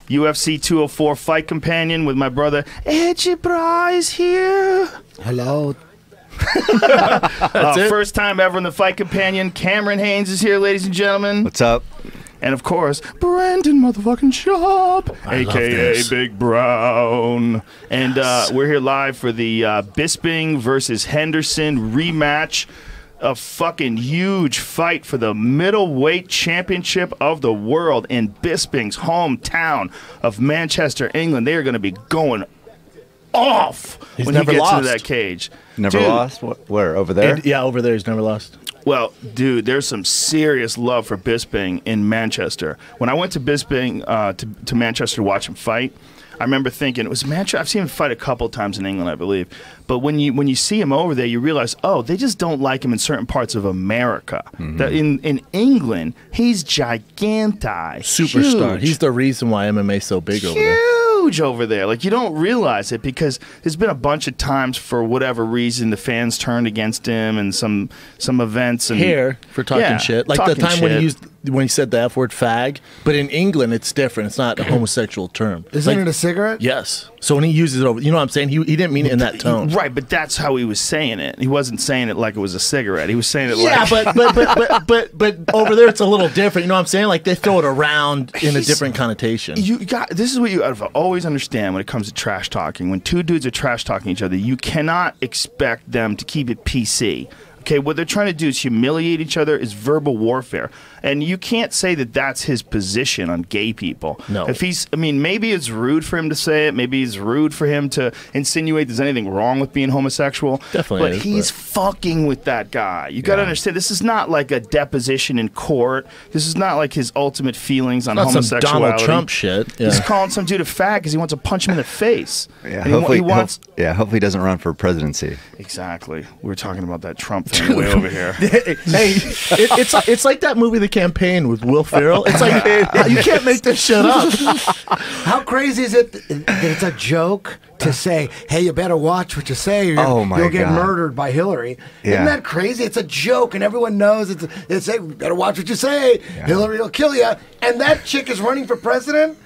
UFC 204 fight companion with my brother Edgy Bra is here. Hello. First time ever in the fight companion. Cameron Haynes is here, ladies and gentlemen. What's up? And of course, Brandon motherfucking Sharp, a.k.a. Big Brown. And we're here live for the Bisping versus Henderson rematch. A fucking huge fight for the middleweight championship of the world in Bisping's hometown of Manchester, England. They are going to be going off when he gets into that cage. Never lost? Where? Over there? Yeah, over there. He's never lost. Well, dude, there's some serious love for Bisping in Manchester. When I went to Bisping, to Manchester to watch him fight, I remember thinking, it was Manchester. I've seen him fight a couple times in England, I believe. But when you see him over there, you realize, oh, they just don't like him in certain parts of America. Mm-hmm. That in England, he's gigantic. Superstar. Huge. He's the reason why MMA is so big over there. Huge over there. Like, you don't realize it because there's been a bunch of times for whatever reason the fans turned against him and some events. And Here for talking shit. Like the time when he said the F word fag. But in England, it's different. It's not a homosexual term. Isn't it a cigarette? Yes. So when he uses it over, you know what I'm saying? He didn't mean it in that tone. Right, but that's how he was saying it. He wasn't saying it like it was a cigarette. He was saying it Yeah, like... but over there it's a little different. You know what I'm saying? Like they throw it around in a different connotation. This is what you always understand when it comes to trash talking. When two dudes are trash talking each other, you cannot expect them to keep it PC. Okay, what they're trying to do is humiliate each other, is verbal warfare. And you can't say that that's his position on gay people. No. Maybe it's rude for him to say it. Maybe it's rude for him to insinuate there's anything wrong with being homosexual. Definitely. But he's fucking with that guy. You got to understand, this is not like a deposition in court. This is not like his ultimate feelings on homosexuality. Some Donald Trump shit. Yeah. He's calling some dude a fag because he wants to punch him in the face. Yeah, hopefully he doesn't run for presidency. Exactly. We were talking about that Trump thing way over here. Hey, it's like that movie The Campaign with Will Ferrell. It's like you can't make this shit up. How crazy is it that it's a joke to say, hey, you better watch what you say or you'll get murdered by Hillary? Yeah. Isn't that crazy? It's a joke and everyone knows it's hey, better watch what you say. Yeah. Hillary will kill you. And that chick is running for president?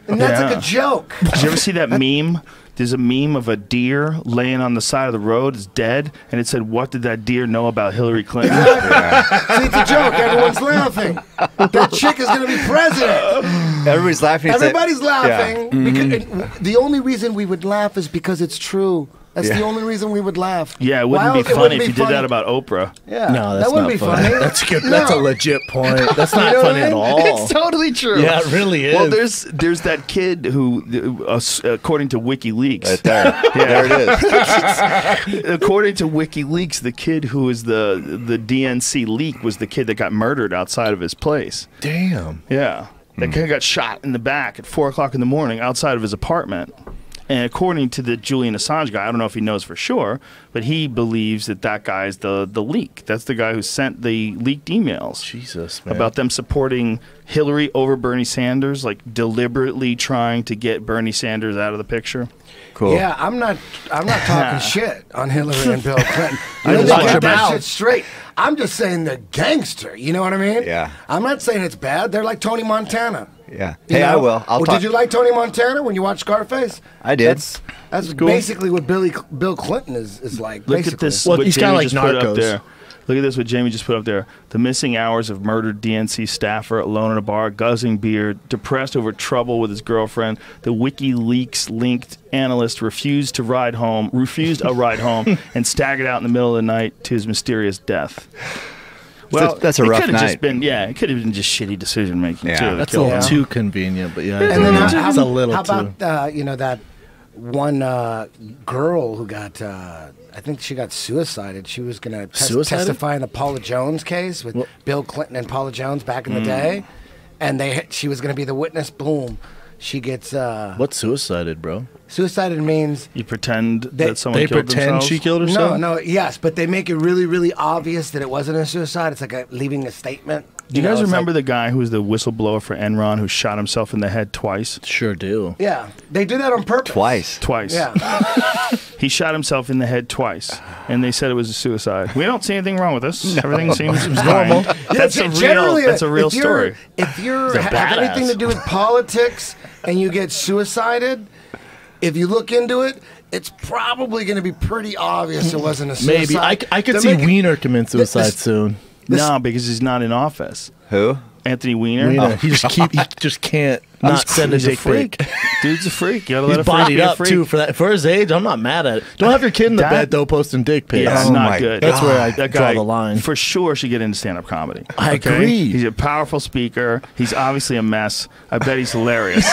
And that's like a joke. Did you ever see that meme? There's a meme of a deer laying on the side of the road, it's dead, and it said, "What did that deer know about Hillary Clinton?" See, it's a joke. Everyone's laughing. That chick is going to be president. Everybody's laughing. Everybody's laughing. Yeah. Because the only reason we would laugh is because it's true. That's the only reason we would laugh. Yeah, it wouldn't be funny if you did that about Oprah. Yeah, no, that's that wouldn't not be funny. That's good. That's a legit point. That's not funny at all. It's totally true. Yeah, it really is. Well, there's that kid who, according to WikiLeaks, right there, there it is. According to WikiLeaks, the kid who is the DNC leak was the kid that got murdered outside of his place. Damn. Yeah, that kid got shot in the back at 4 o'clock in the morning outside of his apartment. And according to the Julian Assange guy, I don't know if he knows for sure, but he believes that guy is the leak. That's the guy who sent the leaked emails. Jesus, man. About them supporting Hillary over Bernie Sanders, like deliberately trying to get Bernie Sanders out of the picture. Cool. Yeah, I'm not talking shit on Hillary and Bill Clinton. I Let's watch get your that mouth. shit straight. I'm just saying they're gangster. You know what I mean? Yeah. I'm not saying it's bad. They're like Tony Montana. Yeah. You Hey, know? I will. I'll talk. Did you like Tony Montana when you watched Scarface? I did. That's cool. Basically what Bill Clinton is like. Look basically. at this. Well, what he's kind of Jamie like just put up Narcos. there. Look at this, what Jamie just put up there. The missing hours of murdered DNC staffer alone in a bar, guzzling beer, depressed over trouble with his girlfriend. The WikiLeaks linked analyst refused a ride home, and staggered out in the middle of the night to his mysterious death. Well, that's a rough night. It could have been just shitty decision making too. That's a little too convenient, but yeah, And then it's a little how too. about that one girl who got I think she got suicided. She was going to testify in the Paula Jones case with Bill Clinton and Paula Jones back in the day, and she was going to be the witness. Boom, she gets What's suicided, bro? Suicided means you pretend that someone they killed pretend themselves? she killed herself. no, yes, but they make it really, really obvious that it wasn't a suicide. It's like leaving a statement. Do you guys remember the guy who was the whistleblower for Enron who shot himself in the head twice? Sure do. Yeah, they did that on purpose. Twice. Yeah. He shot himself in the head twice, and they said it was a suicide. We don't see anything wrong with this. Everything seems normal. That's a real story. If you have anything to do with politics and you get suicided, if you look into it, it's probably going to be pretty obvious it wasn't a suicide. Maybe. I could see Weiner commit suicide soon. No, because he's not in office. Who? Anthony Weiner. Oh. He just can't not send a dick pic. Dude's a freak. You gotta let He's bodied up too for his age. I'm not mad at it. Don't have your kid in the bed though posting dick pics. Yeah, it's not good. That's where I that draw guy the line. For sure should get into stand-up comedy. I agree. He's a powerful speaker. He's obviously a mess. I bet he's hilarious.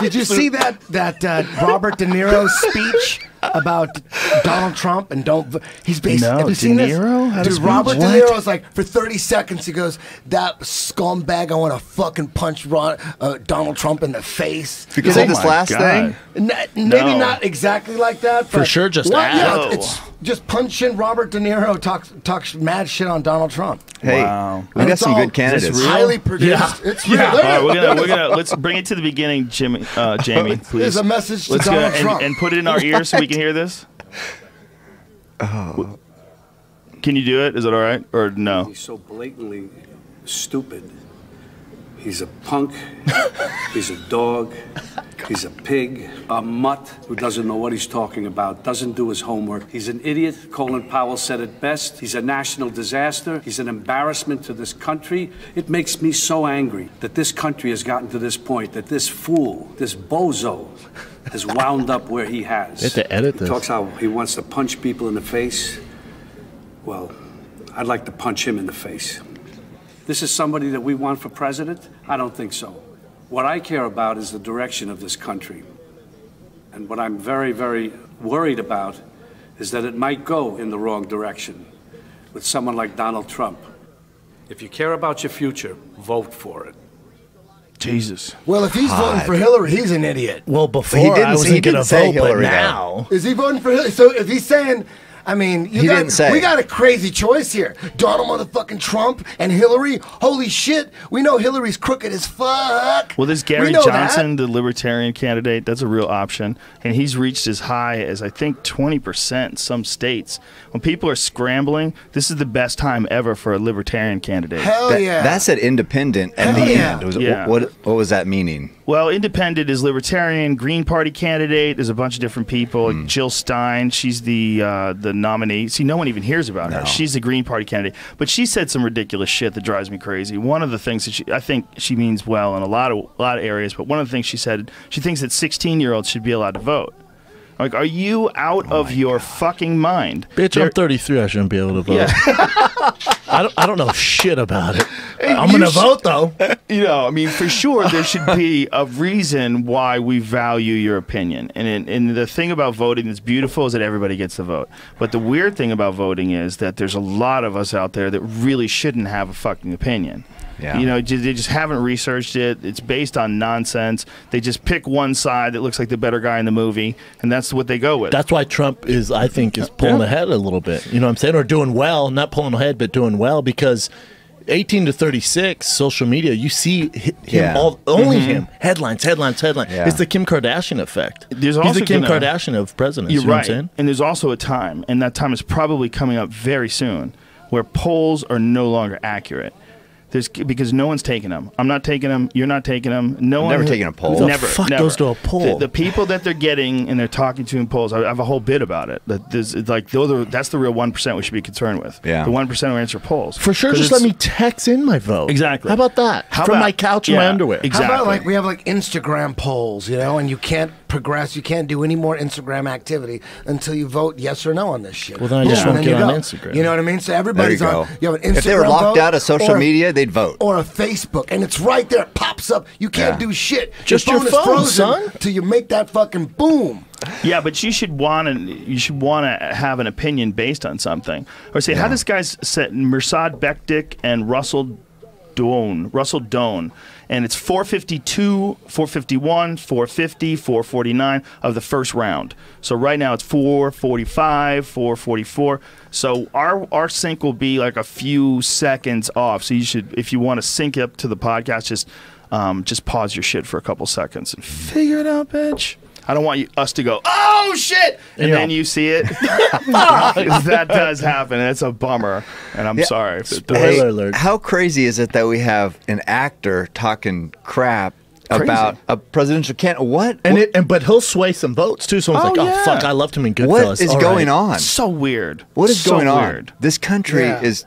Did you see that Robert De Niro speech about Donald Trump and he's basically have you seen De Niro? This? Dude, Robert De Niro's like for 30 seconds he goes, that scumbag, I want to fucking punch Donald Trump in the face. Because of this last thing? Maybe not exactly like that. For sure, just yeah, it's just punching Robert De Niro talks mad shit on Donald Trump. Hey, we got some good candidates. It's highly produced. Yeah. It's real. All right, we're gonna let's bring it to the beginning, Jamie, please. There's a message to Let's Donald go Trump. and put it in our ears so we can hear this. Oh. Can you do it? Is it all right or no? He's so blatantly stupid. He's a punk. He's a dog. He's a pig, a mutt who doesn't know what he's talking about, doesn't do his homework. He's an idiot. Colin Powell said it best. He's a national disaster. He's an embarrassment to this country. It makes me so angry that this country has gotten to this point, that this fool, this bozo, has wound up where he has. You have to edit this. He talks how he wants to punch people in the face. Well, I'd like to punch him in the face. This is somebody that we want for president? I don't think so. What I care about is the direction of this country. And what I'm very, very worried about is that it might go in the wrong direction with someone like Donald Trump. If you care about your future, vote for it. Jesus. Well, if he's voting for Hillary, he's an idiot. Well, before I wasn't going to vote, Hillary, but now. Is he voting for Hillary? So if he's saying, I mean, we got a crazy choice here. Donald motherfucking Trump and Hillary. Holy shit. We know Hillary's crooked as fuck. Well, there's Gary Johnson, the Libertarian candidate. That's a real option. And he's reached as high as, I think, 20% in some states. When people are scrambling, this is the best time ever for a Libertarian candidate. Hell yeah. That said independent at the end. What was that meaning? Well, independent is Libertarian, Green Party candidate. There's a bunch of different people. Jill Stein, she's the nominee. See, no one even hears about her. She's the Green Party candidate. But she said some ridiculous shit that drives me crazy. One of the things that I think she means well in a lot of areas, but one of the things she said, she thinks that 16-year-olds should be allowed to vote. Like, are you out of your fucking mind? Bitch, I'm 33. I shouldn't be able to vote. Yeah. I don't know shit about it. I'm going to vote, though. You know, I mean, for sure, there should be a reason why we value your opinion. And the thing about voting that's beautiful is that everybody gets to vote. But the weird thing about voting is that there's a lot of us out there that really shouldn't have a fucking opinion. Yeah. You know, they just haven't researched it. It's based on nonsense. They just pick one side that looks like the better guy in the movie, and that's what they go with. That's why Trump is pulling ahead a little bit. You know what I'm saying? Or doing well, not pulling ahead, but doing well, because 18 to 36, social media, you see him, only him. Headlines. Yeah. It's the Kim Kardashian effect. He's the Kim Kardashian of presidents. You're you know right. What I'm saying? And there's also a time, and that time is probably coming up very soon, where polls are no longer accurate. Because no one's taking them. I'm not taking them. You're not taking them. No one. Never taking a poll. Who the fuck goes to a poll? The people that they're getting and they're talking to in polls, I have a whole bit about it. That's the real 1% we should be concerned with. Yeah. The 1% who answer polls. For sure, just let me text in my vote. Exactly. How about that? From my couch in my underwear. Exactly. How about we have Instagram polls, and you can't progress, you can't do any more Instagram activity until you vote yes or no on this shit. Well, then I just won't get on Instagram. You know what I mean? So everybody's on. You have an Instagram if they were locked out of social media, they'd vote. Or a Facebook, and it's right there. It pops up. You can't do shit. Just your phone, son. Till you make that fucking boom. Yeah, but you should want to have an opinion based on something, or say how this guy's set Mirsad Bekdik and Russell Doan, and it's 452, 451, 450, 449 of the first round. So right now it's 445, 444. So our sync will be like a few seconds off. So you should, if you want to sync up to the podcast, just pause your shit for a couple seconds and figure it out, bitch. I don't want us to go, oh shit, and then you see it. That does happen. It's a bummer, and I'm sorry. Hey, how crazy is it that we have an actor talking crap about a presidential candidate? What? But he'll sway some votes too. So it's oh fuck, I loved him in Goodfellas. What is going on? It's so weird. What is going on? This country is.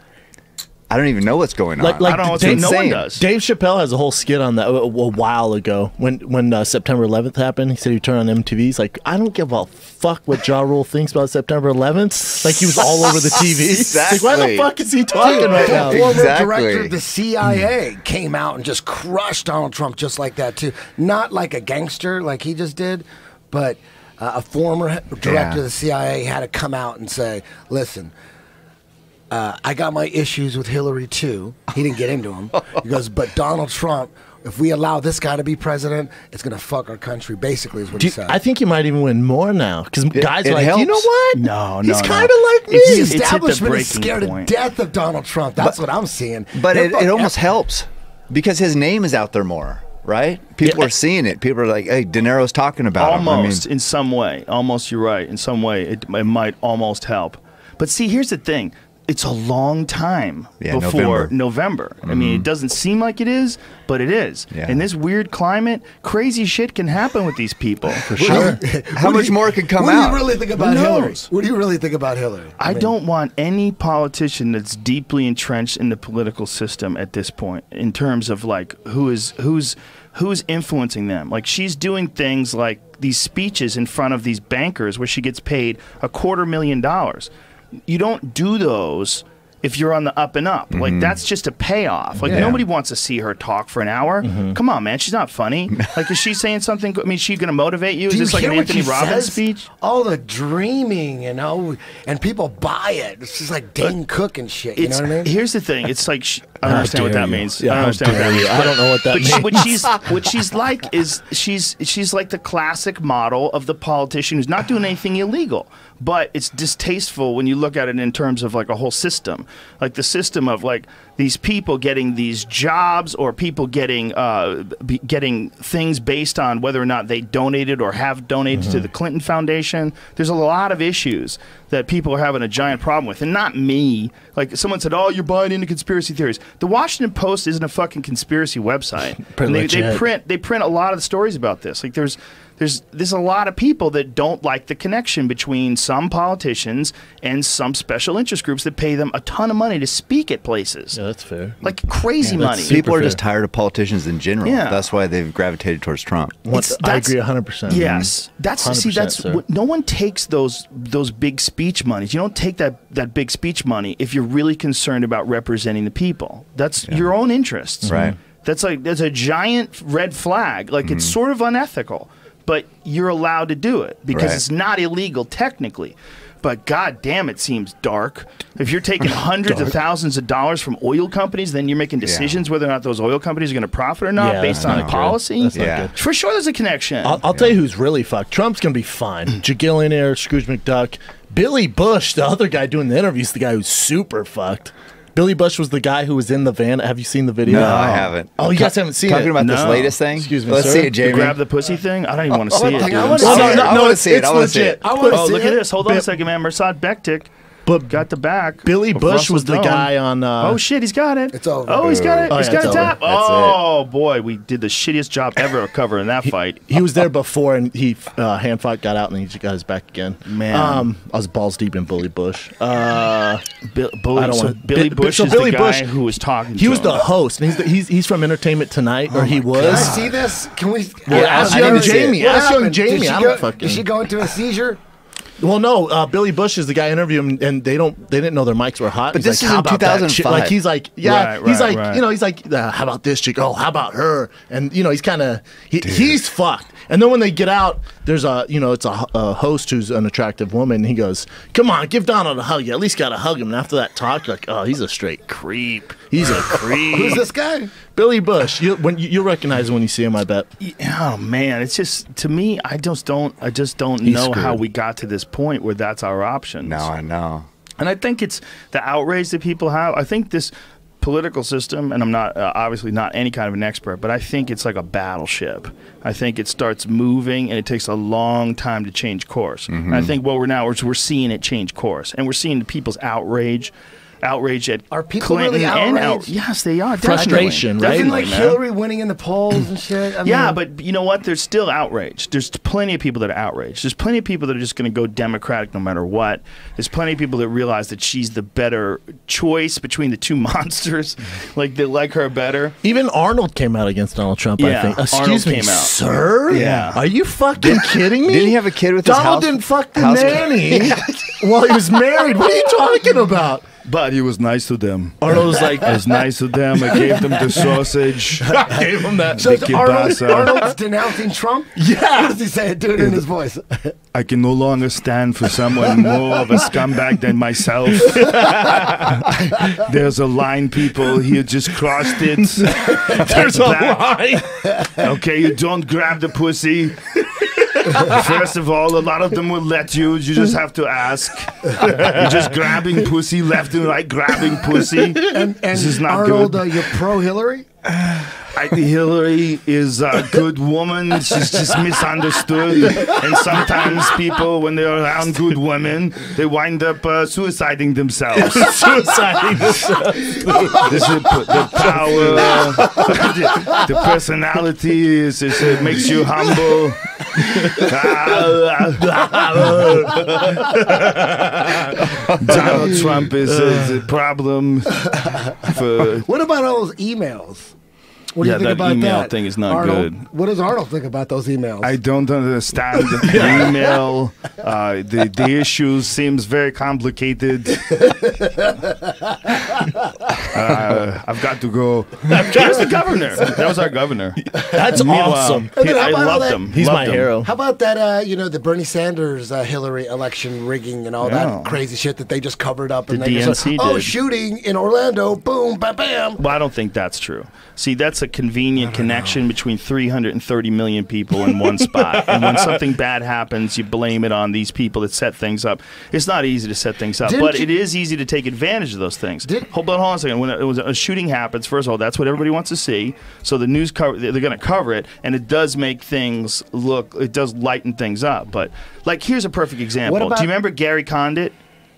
I don't even know what's going on. I don't know what's no one does. Dave Chappelle has a whole skit on that a while ago. When September 11th happened, he said he'd turn on MTV. He's like, I don't give a fuck what Ja Rule thinks about September 11th. Like, he was all over the TV. Exactly. Like, why the fuck is he talking right now? The former director of the CIA came out and just crushed Donald Trump just like that, too. Not like a gangster like he just did, but a former director of the CIA had to come out and say, listen, I got my issues with Hillary, too. He didn't get into them. He goes, but Donald Trump, if we allow this guy to be president, it's going to fuck our country, basically, is what he said. I think he might even win more now. Because guys are like, helps. you know what? No. He's kind of like me. The establishment is scared to death of Donald Trump. That's what I'm seeing. But it almost helps because his name is out there more. Right? People are seeing it. People are like, hey, De Niro's talking about him. Almost, in some way. Almost, you're right. In some way, it might almost help. But see, here's the thing. It's a long time before November. I mean, it doesn't seem like it is, but it is. In this weird climate, crazy shit can happen with these people. For sure. How much more could come out? What do you really think about Hillary? What do you really think about Hillary? I don't want any politician that's deeply entrenched in the political system at this point in terms of like who's influencing them. Like, she's doing things like these speeches in front of these bankers where she gets paid $250,000. You don't do those if you're on the up and up. Like, that's just a payoff. Like, nobody wants to see her talk for an hour. Come on, man. She's not funny. Like, is she saying something? I mean, is she going to motivate you? Is this like an Anthony Robbins speech? All the dreaming, you know, and people buy it. It's just like Dane Cook and shit. You know what I mean? Here's the thing. It's like, I don't understand what that means. I don't understand what that means. I don't know what that means. What she's like is she's like the classic model of the politician who's not doing anything illegal. But it's distasteful when you look at it in terms of like a whole system, like the system of like these people getting these jobs or people getting getting things based on whether or not they donated or have donated to the Clinton Foundation. There's a lot of issues that people are having a giant problem with, and not me. Like, someone said, "Oh, you're buying into conspiracy theories." The Washington Post isn't a fucking conspiracy website. They print a lot of the stories about this. Like, there's a lot of people that don't like the connection between some politicians and some special interest groups that pay them a ton of money to speak at places. Yeah, that's fair. Like, crazy money. People are just tired of politicians in general. Yeah. That's why they've gravitated towards Trump. I agree 100%. Yes. That's no one takes those big speech monies. You don't take that big speech money if you're really concerned about representing the people. That's your own interests. Right. That's a giant red flag. Like, it's sort of unethical. But you're allowed to do it because it's not illegal technically. But god damn, it seems dark. If you're taking hundreds of thousands of dollars from oil companies, then you're making decisions whether or not those oil companies are going to profit or not based on policy. That's not good. For sure there's a connection. I'll tell you who's really fucked. Trump's going to be fine. Jagillionaire, Scrooge McDuck. Billy Bush, the other guy doing the interviews, the guy who's super fucked. Billy Bush was the guy who was in the van. Have you seen the video? No, I haven't. Oh, you guys haven't seen Talking it? about this latest thing? Excuse me, Let's sir. see it, Jamie. Grab the pussy thing? I don't even want to see it. Dude. I want to see it. I want to see it. I want to see it. Look at this. Hold on a second, man. Mersad Bektik. But got the back. Billy Bush was the guy on. Oh shit, he's got it. It's over. Oh, he's got it. He's got a tap. Oh boy, we did the shittiest job ever covering that fight. He was there before, and he hand fought, got out, and he just got his back again. Man, I was balls deep in Billy Bush. Billy Bush is the guy who was talking. He was the host, and he's from Entertainment Tonight, or he was. Can I see this? Can we? Ask young Jamie. Ask young Jamie. Did she go into a seizure? Well, no. Billy Bush is the guy interviewing him, and they didn't know their mics were hot. But he's this like, is how in about that 2005. shit? Like, he's like, yeah, Right, he's like, right. you know, he's like, how about this chick? Oh, how about her? And you know, he's kind of he's fucked. And then when they get out, there's it's a host who's an attractive woman. And he goes, "Come on, give Donald a hug. You at least got to hug him." And after that talk, you're like, oh, he's a straight creep. He's a creep. Who's this guy? Billy Bush. You'll recognize him when you see him, I bet. Oh man, it's just, to me, I just don't know how we got to this point where that's our option. No, I know. And I think it's the outrage that people have. I think this political system, and I'm not obviously not any kind of an expert, but I think it's like a battleship. I think it starts moving and it takes a long time to change course. And I think what we're seeing it change course, and we're seeing people's outrage at Are people Clinton really outraged? Yes, they are. Frustration, definitely. right? Isn't like man. Hillary winning in the polls and shit? I Yeah, mean, but you know what? There's still outrage. There's plenty of people that are outraged. There's plenty of people that are just going to go Democratic no matter what. There's plenty of people that realize that she's the better choice between the two monsters. Like, they like her better. Even Arnold came out against Donald Trump, I Yeah, think. Excuse Arnold me, came out. sir? Yeah. Are you fucking kidding me? Didn't he have a kid with his Donald house? didn't fuck the house- nanny while he was married. What are you talking about? But he was nice to them. Arnold was like, I was nice to them. I gave them the sausage. I gave him that. so the kielbasa. Arnold's denouncing Trump? Yeah. What does he say? Do it in his voice. I can no longer stand for someone more of a scumbag than myself. There's a line, people. He just crossed it. There's a line. Okay, you don't grab the pussy. First of all, a lot of them will let you. You just have to ask. You're just grabbing pussy left and right, grabbing pussy. And This is not Arnold, good. you're pro-Hillary? I think Hillary is a good woman. She's just misunderstood. And sometimes people, when they're around good women, they wind up suiciding themselves. Suiciding himself. This is the power, the personality it makes you humble. Donald Trump is a problem for. What about all those emails? What do Yeah, you think that about email that? thing is not Arnold, good. What does Arnold think about those emails? I don't understand the email. The issue seems very complicated. I've got to go. Here's the governor. That was our governor. That's awesome. And then how I about all loved that- him. He's Loved my him. hero. How about that, the Bernie Sanders Hillary election rigging and all that crazy shit that they just covered up? And The they just DNC oh, did. shooting in Orlando, boom, bam, bam. Well, I don't think that's true. See, that's a convenient connection between 330 million people in one spot. And when something bad happens, you blame it on these people that set things up. It's not easy to set things up, but it is easy to take advantage of those things. Hold on a second. When a shooting happens, first of all, that's what everybody wants to see. So the news they're going to cover it, and it does make things look. It does lighten things up. But like, here's a perfect example. Do you remember Gary Condit?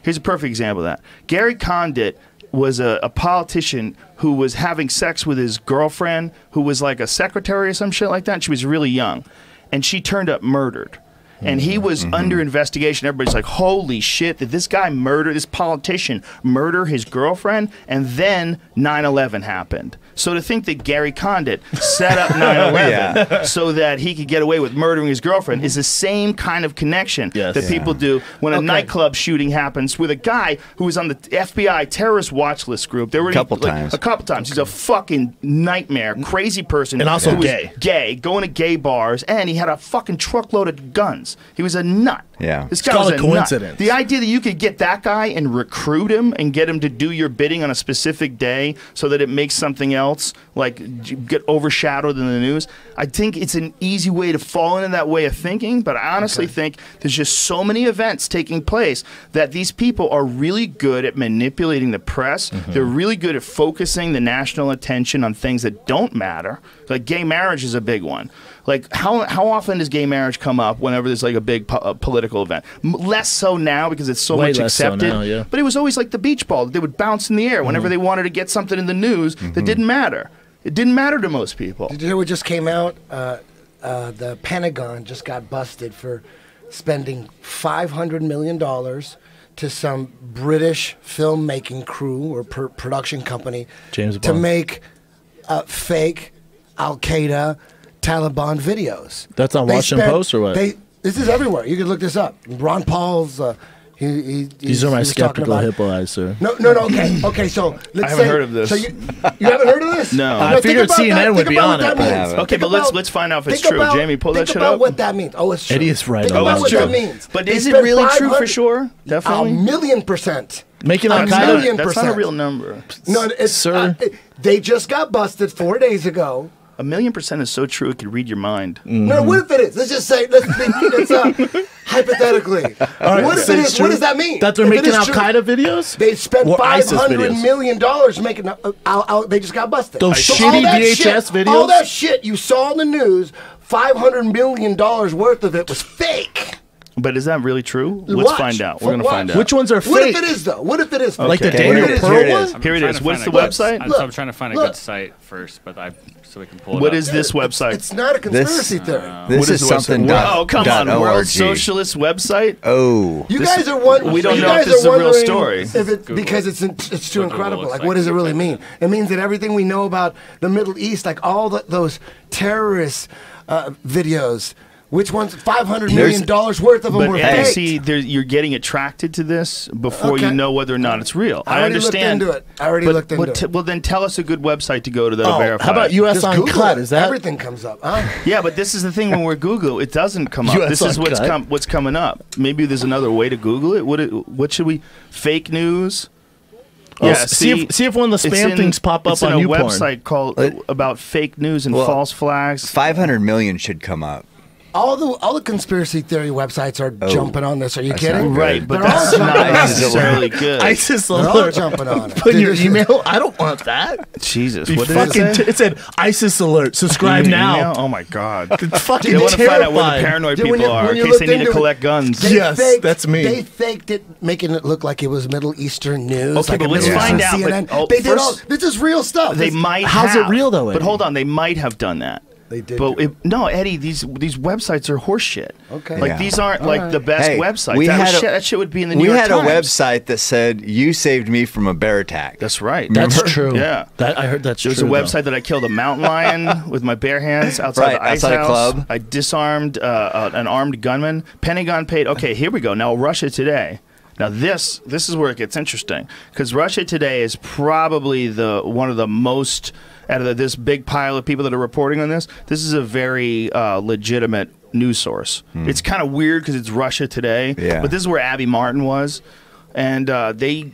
Here's a perfect example of that. Gary Condit was a politician who was having sex with his girlfriend, who was like a secretary or some shit like that. And she was really young, and she turned up murdered. And he was under investigation. Everybody's like, holy shit, did this guy this politician murder his girlfriend? And then 9/11 happened. So to think that Gary Condit set up 9/11 so that he could get away with murdering his girlfriend is the same kind of connection that people do when a nightclub shooting happens with a guy who was on the FBI terrorist watch list group. There were A couple times. He's a fucking nightmare, crazy person. And also who was gay. Gay, going to gay bars, and he had a fucking truckload of guns. He was a nut. Yeah. This It's guy called was a coincidence. nut. The idea that you could get that guy and recruit him and get him to do your bidding on a specific day so that it makes something else like get overshadowed in the news, I think it's an easy way to fall into that way of thinking. But I honestly think there's just so many events taking place that these people are really good at manipulating the press. They're really good at focusing the national attention on things that don't matter. Like gay marriage is a big one. Like how often does gay marriage come up whenever there's like a big political event? Less so now because it's so Way much less so accepted. now, yeah. But it was always like the beach ball. They would bounce in the air whenever they wanted to get something in the news that didn't matter. It didn't matter to most people. Did you hear what just came out? The Pentagon just got busted for spending $500 million to some British filmmaking crew or production company James to Bond. make fake Al-Qaeda Taliban videos. That's on Washington Post or what? This is everywhere. You can look this up. Ron Paul's These are my skeptical hippo eyes, sir. No. Okay. So let's I haven't heard of this. So you haven't heard of this? No. I figured CNN would be on it. Okay, but let's find out if it's true. Jamie, pull that shit up. Think about what that means. Oh, it's true. Eddie is right. Think about what that means. But is it really true for sure? Definitely. 1,000,000%. Making That's That's not a real number. No, it's Sir. They just got busted 4 days ago. 1,000,000% is so true it could read your mind. No, what if it is? Let's just say, hypothetically. Right, what if it is? What does that mean? That they're making Al-Qaeda videos? They spent Or ISIS $500 videos? million making they just got busted. Those So shitty all that VHS videos? All that shit you saw on the news, $500 million worth of it was fake. But is that really true? Let's find out. We're going to find out. Which ones are fake? What if it is, though? What if it is? Like the Okay. Daniel Here it is. Pearl one? Here it is. What's the Look, website? I'm trying to find a good site first, but so we can pull it What up. is this website? It's not a conspiracy theory. This What is the website? something. Oh, come on. .org. World Socialist website? Oh. You guys are wondering. we don't you know if guys this is are a real wondering story. If it, because it's too Google incredible. looks Like, like what does it it. really mean? It means that everything we know about the Middle East, like all those terrorist videos, which ones $500 million worth of them But were Eddie, faked. see, you're getting attracted to this before you Okay. know whether or not it's real. I already understand. looked into it. I already looked into it. Well, then tell us a good website to go to that'll verify. How about it. US Just Google Uncut? it. Is that Everything comes up. Huh? Yeah, but this is the thing when we're Google, it doesn't come up. US This is Uncut? what's coming up. Maybe there's another way to Google it. What should we? Fake news. see if one of the it's spam things pop up it's on in a YouPorn. website called about fake news and false flags. 500 million should come up. All the conspiracy theory websites are jumping on this. Are you That's kidding? not good. Right, but They're all that's not jumping on it. necessarily good. ISIS They're all alert. jumping on it. Put in your Dude, email. I don't want that. Jesus, Be what did it fucking say? it said ISIS alert. Subscribe Your now. email? Oh my God! Fucking They want to find out where the terrified. paranoid Dude, when people you- are when in you case they looked need to into it, collect guns. They Yes, that's me. They faked it, making it look like it was Middle Eastern news. Okay, like but a let's Middle find Eastern out, CNN. but, they did all. first- This is real stuff. They This- might. How's have, it real, though, But Eddie? hold on, they might have done that. They did. But no, Eddie, these websites are horseshit. Okay. Like Yeah. these aren't like the best Hey, websites. we had a- That shit would be in the New We York had Times. a website that said, "You saved me from a bear attack." That's right. That's Remember? true. Yeah. That I heard that's There's true. a website that I killed a mountain lion with my bare hands outside Right, the ice outside a house. club. I disarmed an armed gunman. Pentagon paid. Okay, here we go. Now Russia Today. Now this is where it gets interesting because Russia Today is probably one of the most out of this big pile of people that are reporting on this. This is a very legitimate news source. It's kind of weird because it's Russia Today, Yeah. but this is where Abby Martin was, and they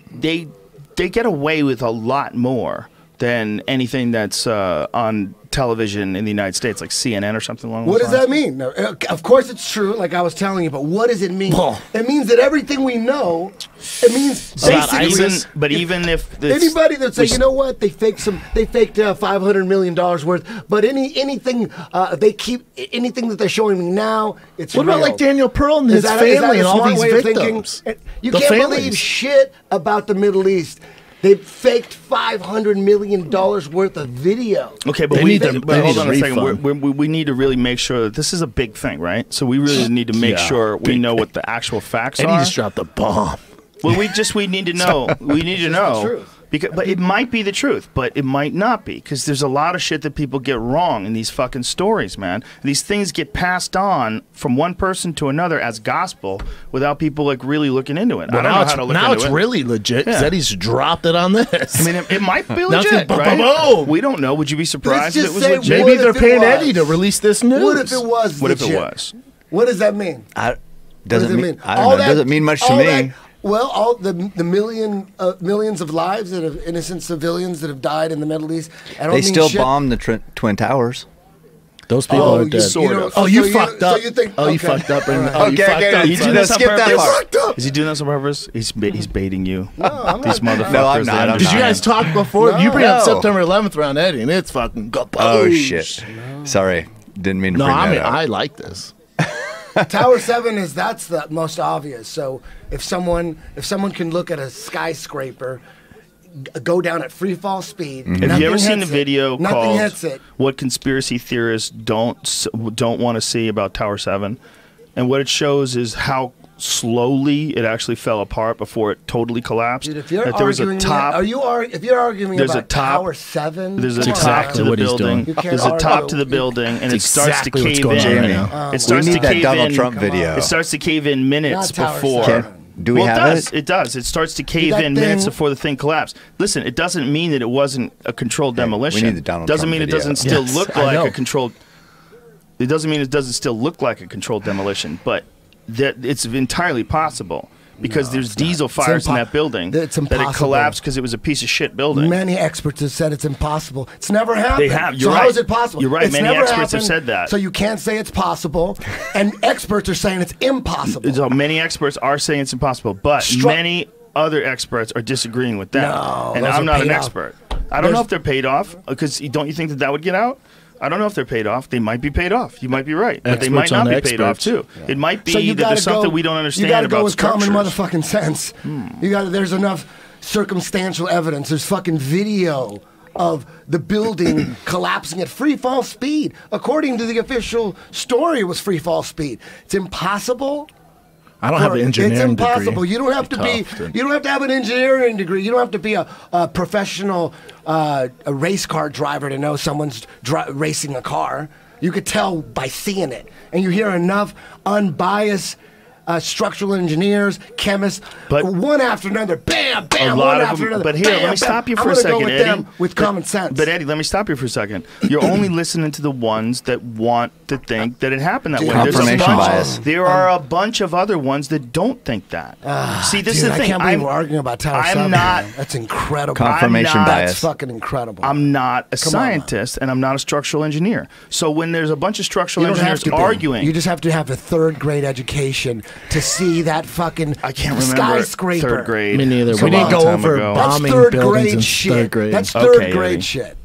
get away with a lot more than anything that's on television in the United States, like CNN or something along those What does lines. that mean? Now, of course, it's true, like I was telling you, but what does it mean? Well- It means that everything we know, it means About basically. ISIS? But even if this, Anybody that say, you know what, they faked $500 million worth, but anything anything that they're showing me now, it's What about real. like Daniel Pearl and Is his that family a and all smart these way of thinking? victims? You The can't families. believe shit about the Middle East. They faked $500 million worth of video. okay, but They we need need to- but they hold need on a a second. refund. We need to really make sure that this is a big thing, right? So we really need to make Yeah, sure we big know what the actual facts Eddie are. just dropped the bomb. Well, we need to know. We need to know. truth. But it might be the truth, but it might not be because there's a lot of shit that people get wrong in these fucking stories, man. These things get passed on from one person to another as gospel without people like really looking into it. I don't know how to look now into it's it. really legit because Yeah. Eddie's dropped it on this. I mean, it might be Now it's legit, like, right? boom. We don't know. Would you be surprised if just it was say legit? Maybe What they're if it paying was? Eddie to release this news. What if it was What if it legit? was? What does that mean? Doesn't What does it mean. I All don't know. Doesn't mean much to all me. that- well, all the millions of lives that have innocent civilians that have died in the Middle East. I don't They mean still shit. bombed the Twin Towers. Those people Oh, are you dead. sort of. Oh, you So fucked up. So you think? Oh, you okay. fucked up. And, All right. oh, you Okay, fucked okay, up. You do this on skip that purpose? part. Is he doing this on purpose? He's baiting you. I'm These not- motherfuckers. No, I'm they not. I'm understand. Did you guys talk before? You bring up No. September 11th around Eddie, and it's fucking go. Oh shit! Sorry, didn't mean to No, bring I that mean up. I like this. Tower 7 that's the most obvious. So if someone can look at a skyscraper, go down at free fall speed. Have nothing you ever seen a hits it. video Nothing called hits it. "What Conspiracy Theorists Don't Want to See About Tower 7"? And what it shows is how slowly it actually fell apart before it totally collapsed. Dude, if you're That there was a arguing, top. if you're arguing There's a about top- Tower 7, There's a come top on. to the what he's building. doing. You can't There's a top argue. to the building, and it It's starts exactly to what's cave going in. on right Jamie, now. It starts we to need that cave Donald in. Trump video. It starts to cave in minutes Not Tower before. 7. Do we have it? It does. It starts to cave in minutes before the thing collapsed. Listen, it doesn't mean that it wasn't a controlled demolition. We need the Donald doesn't Trump mean video. it doesn't still look like a controlled. It doesn't mean it doesn't still look like a controlled demolition, but that it's entirely possible. Because there's diesel fires in that building that it collapsed because it was a piece of shit building. Many experts have said it's impossible. It's never happened. They have. You're so right. how is it possible? You're right. It's Many never experts have happened, said that. So you can't say it's possible, and experts are saying it's impossible. So many experts are saying it's impossible, but many other experts are disagreeing with that. No, and I'm not an expert. I don't know if they're paid off, because don't you think that would get out? I don't know if they're paid off. They might be paid off. You might be right. But they might not be paid off, too. Yeah. It might be that there's something we don't understand about You got to go with common structures. motherfucking sense. There's enough circumstantial evidence. There's fucking video of the building collapsing at free fall speed. According to the official story, it was free fall speed. It's impossible. I don't have an engineering degree. It's impossible. You don't have to be. You don't have to have an engineering degree. You don't have to be a professional a race car driver to know someone's racing a car. You could tell by seeing it, and you hear enough unbiased structural engineers, chemists, but one after another, bam, bam, one after another. But here, bam, let me stop you for I'm a second, go with Eddie. Them with common sense. But Eddie, let me stop you for a second. You're only listening to the ones that want to think that it happened that way. Confirmation bias. There are a bunch of other ones that don't think that. See, this is the thing. I can't believe we're arguing about Tower 7. I'm not. That's incredible. Confirmation bias. That's fucking incredible. I'm not a scientist, and I'm not a structural engineer. So when there's a bunch of structural engineers arguing, you just have to have a third grade education to see that fucking I can't remember skyscraper. Third grade. Me neither. We didn't go over bombing buildings in third grade. That's third grade shit.